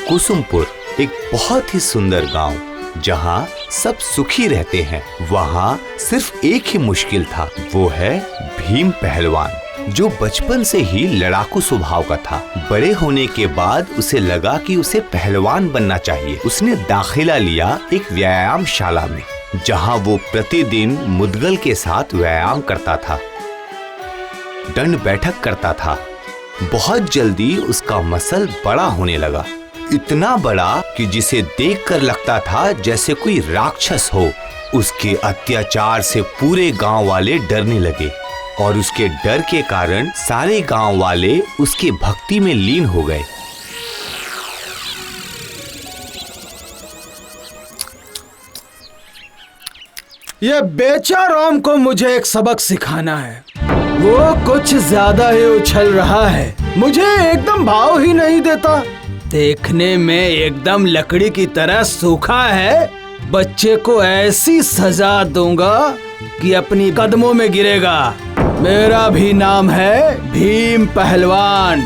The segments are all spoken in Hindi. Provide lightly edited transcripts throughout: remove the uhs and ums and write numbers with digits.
कुसुमपुर एक बहुत ही सुंदर गांव जहां सब सुखी रहते हैं। वहां सिर्फ एक ही मुश्किल था, वो है भीम पहलवान, जो बचपन से ही लड़ाकू स्वभाव का था। बड़े होने के बाद उसे लगा कि उसे पहलवान बनना चाहिए। उसने दाखिला लिया एक व्यायामशाला में, जहां वो प्रतिदिन मुद्गल के साथ व्यायाम करता था, दंड बैठक करता था। बहुत जल्दी उसका मसल बड़ा होने लगा, इतना बड़ा कि जिसे देखकर लगता था जैसे कोई राक्षस हो। उसके अत्याचार से पूरे गांव वाले डरने लगे और उसके डर के कारण सारे गांव वाले उसकी भक्ति में लीन हो गए। ये बेचाराम को मुझे एक सबक सिखाना है। वो कुछ ज्यादा ही उछल रहा है, मुझे एकदम भाव ही नहीं देता। देखने में एकदम लकड़ी की तरह सूखा है। बच्चे को ऐसी सजा दूंगा कि अपनी कदमों में गिरेगा। मेरा भी नाम है भीम पहलवान।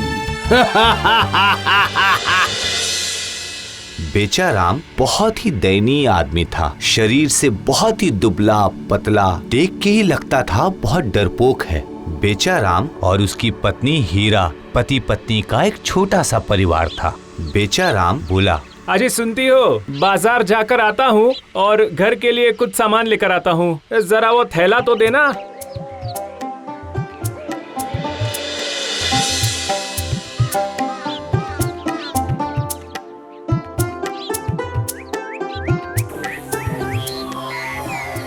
बेचाराम बहुत ही दयनीय आदमी था। शरीर से बहुत ही दुबला पतला, देख के ही लगता था बहुत डरपोक है। बेचाराम और उसकी पत्नी हीरा पति पत्नी का एक छोटा सा परिवार था। बेचाराम बोला, अजी सुनती हो, बाजार जाकर आता हूँ और घर के लिए कुछ सामान लेकर आता हूँ। जरा वो थैला तो देना।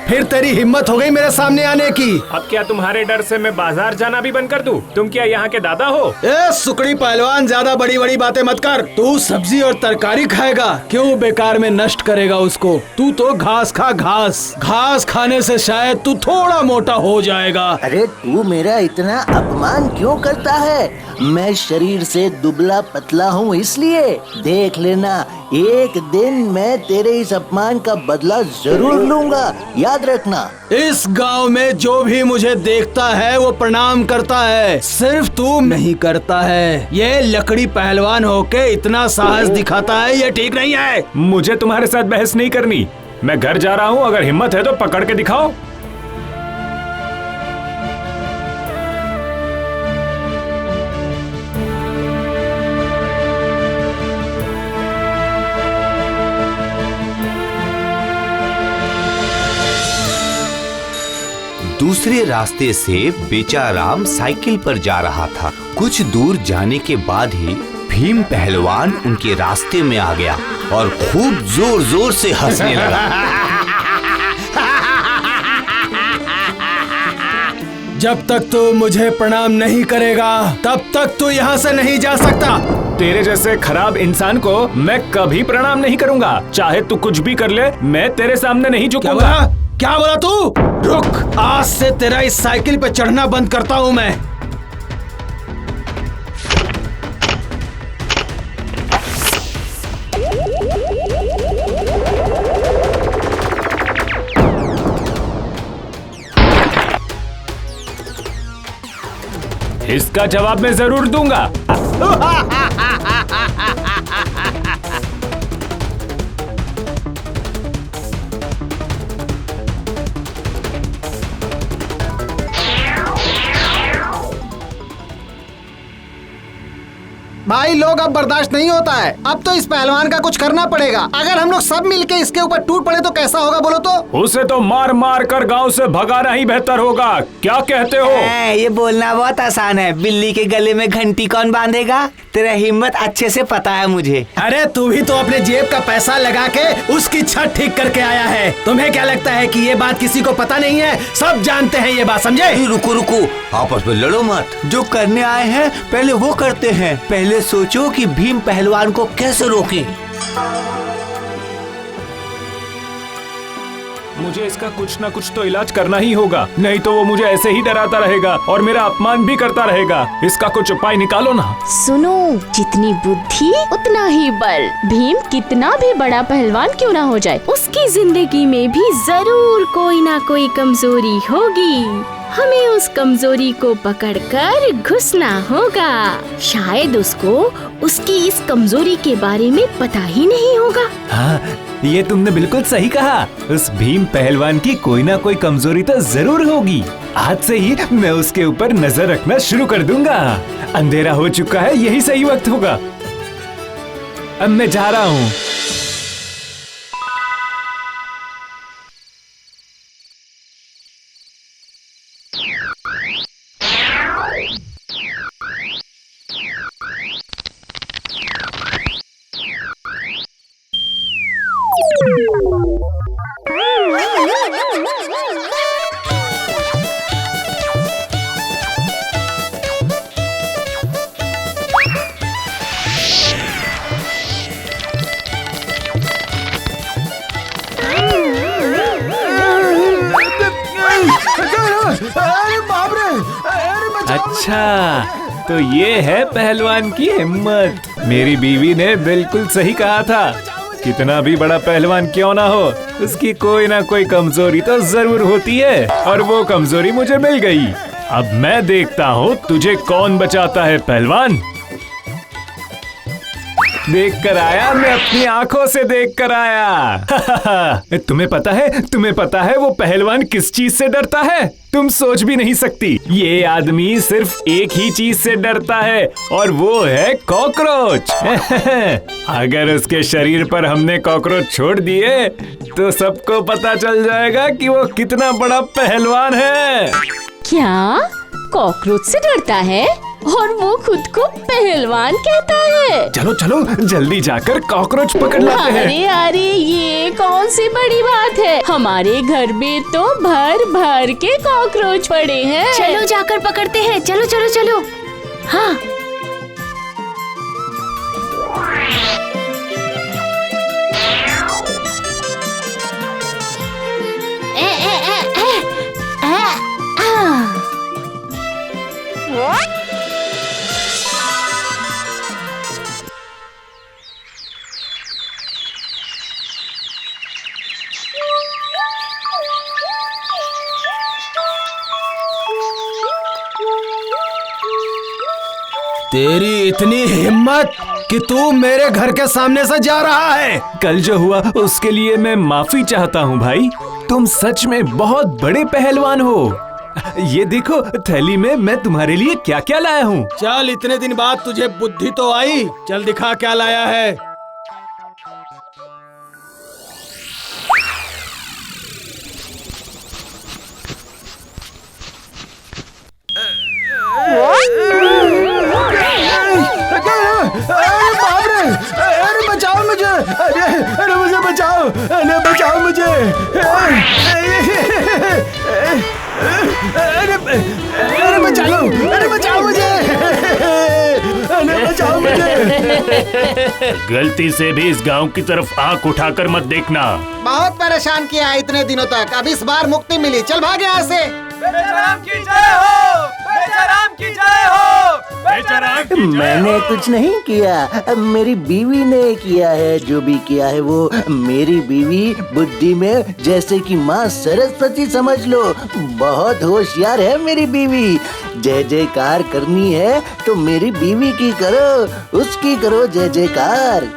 फिर तेरी हिम्मत हो गई मेरे सामने आने की। अब क्या तुम्हारे डर से मैं बाजार जाना भी बंद कर दूं? तुम क्या यहाँ के दादा हो? ए सुकड़ी पहलवान, ज्यादा बड़ी बड़ी बातें मत कर। तू सब्जी और तरकारी खाएगा, क्यों बेकार में नष्ट करेगा उसको? तू तो घास खा, घास। घास खाने से शायद तू थोड़ा मोटा हो जाएगा। अरे तू मेरा इतना अपमान क्यों करता है? मैं शरीर से दुबला पतला हूँ इसलिए। देख लेना, एक दिन मैं तेरे इस अपमान का बदला जरूर लूंगा, याद रखना। इस गांव में जो भी मुझे देखता है वो प्रणाम करता है, सिर्फ तू नहीं करता है। ये लकड़ी पहलवान होके इतना साहस दिखाता है, ये ठीक नहीं है। मुझे तुम्हारे साथ बहस नहीं करनी। मैं घर जा रहा हूँ, अगर हिम्मत है तो पकड़ के दिखाओ। दूसरे रास्ते से बेचाराम साइकिल पर जा रहा था। कुछ दूर जाने के बाद ही भीम पहलवान उनके रास्ते में आ गया और खूब जोर जोर से हंसने लगा। जब तक तू मुझे प्रणाम नहीं करेगा तब तक तू यहाँ से नहीं जा सकता। तेरे जैसे खराब इंसान को मैं कभी प्रणाम नहीं करूँगा। चाहे तू कुछ भी कर ले, मैं तेरे सामने नहीं झुकूंगा। क्या बोला तू? रुक, आज से तेरा इस साइकिल पे चढ़ना बंद करता हूँ मैं। इसका जवाब मैं जरूर दूंगा। भाई लोग, अब बर्दाश्त नहीं होता है। अब तो इस पहलवान का कुछ करना पड़ेगा। अगर हम लोग सब मिलके इसके ऊपर टूट पड़े तो कैसा होगा बोलो तो? उसे तो मार मार कर गांव से भगाना ही बेहतर होगा। क्या कहते हो? ये बोलना बहुत आसान है। बिल्ली के गले में घंटी कौन बांधेगा? तेरा हिम्मत अच्छे से पता है मुझे। अरे तू भी तो अपने जेब का पैसा लगा के उसकी छत ठीक करके आया है। तुम्हें क्या लगता है कि ये बात किसी को पता नहीं है? सब जानते हैं ये बात, समझे? रुको रुको, आपस में लड़ो मत। जो करने आए हैं पहले वो करते हैं। पहले सोचो कि भीम पहलवान को कैसे रोकें। मुझे इसका कुछ ना कुछ तो इलाज करना ही होगा, नहीं तो वो मुझे ऐसे ही डराता रहेगा और मेरा अपमान भी करता रहेगा। इसका कुछ उपाय निकालो ना। सुनो, जितनी बुद्धि उतना ही बल। भीम कितना भी बड़ा पहलवान क्यों ना हो जाए, उसकी जिंदगी में भी जरूर कोई ना कोई कमजोरी होगी। हमें उस कमजोरी को पकड़कर घुसना होगा। शायद उसको उसकी इस कमजोरी के बारे में पता ही नहीं होगा। हाँ, ये तुमने बिल्कुल सही कहा। उस भीम पहलवान की कोई ना कोई कमजोरी तो जरूर होगी। आज से ही मैं उसके ऊपर नजर रखना शुरू कर दूंगा। अंधेरा हो चुका है, यही सही वक्त होगा। अब मैं जा रहा हूँ। अरे बाप रे, अरे बचाओ। अच्छा, तो ये है पहलवान की हिम्मत। मेरी बीवी ने बिल्कुल सही कहा था। कितना भी बड़ा पहलवान क्यों ना हो, उसकी कोई ना कोई कमजोरी तो जरूर होती है, और वो कमजोरी मुझे मिल गई। अब मैं देखता हूँ तुझे कौन बचाता है पहलवान। देख कर आया, मैं अपनी आंखों से देख कर आया। तुम्हें पता है वो पहलवान किस चीज से डरता है? तुम सोच भी नहीं सकती। ये आदमी सिर्फ एक ही चीज से डरता है, और वो है कॉकरोच। अगर उसके शरीर पर हमने कॉकरोच छोड़ दिए तो सबको पता चल जाएगा कि वो कितना बड़ा पहलवान है। क्या कॉकरोच से डरता है और वो खुद को पहलवान कहता है? चलो चलो जल्दी जाकर कॉकरोच पकड़ लाते हैं। अरे अरे, ये कौन सी बड़ी बात है? हमारे घर में तो भर भर के कॉकरोच पड़े हैं। चलो जाकर पकड़ते हैं। चलो चलो चलो। हाँ। तेरी इतनी हिम्मत कि तू मेरे घर के सामने से जा रहा है। कल जो हुआ उसके लिए मैं माफी चाहता हूँ भाई। तुम सच में बहुत बड़े पहलवान हो। ये देखो थैली में मैं तुम्हारे लिए क्या क्या लाया हूँ। चल, इतने दिन बाद तुझे बुद्धि तो आई। चल दिखा क्या लाया है। अरे बाप रे, अरे बचाओ मुझे, अरे मुझे बचाओ, अरे बचाओ मुझे, अरे बचा लो, अरे बचाओ मुझे, अरे बचाओ मुझे। गलती से भी इस गांव की तरफ आंख उठाकर मत देखना। बहुत परेशान किया है इतने दिनों तक, अब इस बार मुक्ति मिली। चल भाग यहाँ से। बेचाराम की जय हो, बेचाराम की जय हो, बेचाराम की जय हो। मैंने कुछ नहीं किया, मेरी बीवी ने किया है। जो भी किया है वो मेरी बीवी बुद्धि में जैसे कि माँ सरस्वती समझ लो। बहुत होशियार है मेरी बीवी। जय जयकार करनी है तो मेरी बीवी की करो, उसकी करो जय जयकार।